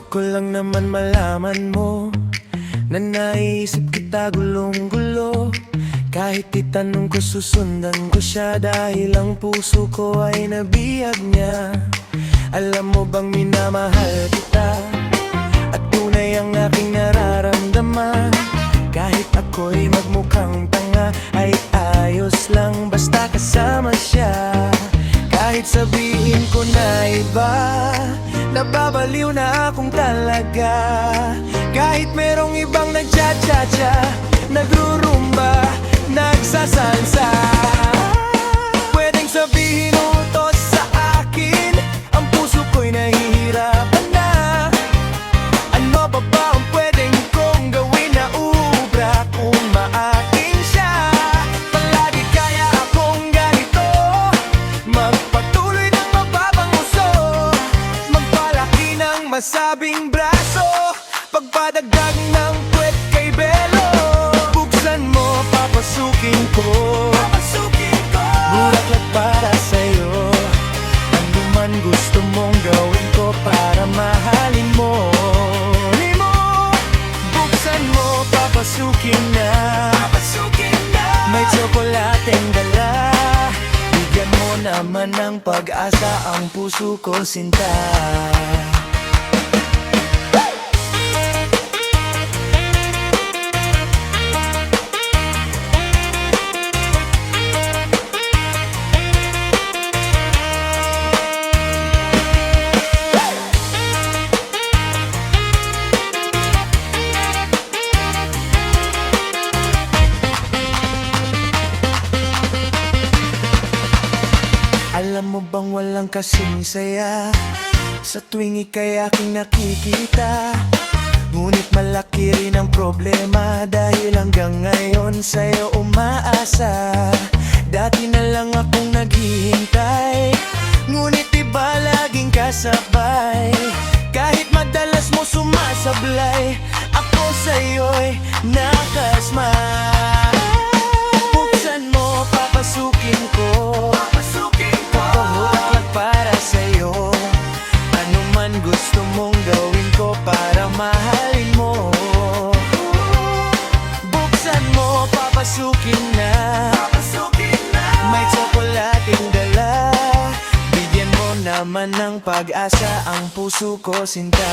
ko lang naman malaman mo na naisip kita gulong-gulo. Kahit itanong ko, susundan ko siya dahil ang puso ko ay nabiyag niya. Alam mo bang minamahal kita at tunay ang aking nararamdaman. Kahit ako'y magmukhang tanga ay ayos lang basta kasama siya. Kahit sabihin ko na iba, nababaliw na akong talaga. Kahit merong ibang nagcha-cha-cha, nagrurumba, nagsasalsa. Pwedeng sabihin utos sa akin, ang puso ko'y nahihirapan na. Ano pa ba ang pwedeng kong gawin na ubra kung maaking siya? Palagi kaya akong ganito, magpatuloy ng mababang uso, magpalaki ng masabing braso, pagpadagdag ng puwet kay Belo. Buksan mo, papasukin ko, bulaklak para sa'yo. Ano man gusto mong gawin ko para mahalin mo. Buksan mo, papasukin na, may tsokolateng dala. Bigyan mo naman ng pag-asa ang puso ko, sinta. Alam mo bang walang kasing saya sa tuwing ika'y aking nakikita? Ngunit malaki rin ang problema dahil hanggang ngayon sa'yo umaasa. Dati na lang akong naghihintay, ngunit iba laging kasabay. Kahit madalas mo sumasablay, ako sa'yo'y nakasmile. Buksan mo, papasukin ko, para sa'yo. Ano man gusto mong gawin ko para mahalin mo. Buksan mo, papasukin na, may tsokolating dala. Bigyan mo naman ng pag-asa ang puso ko, sinta.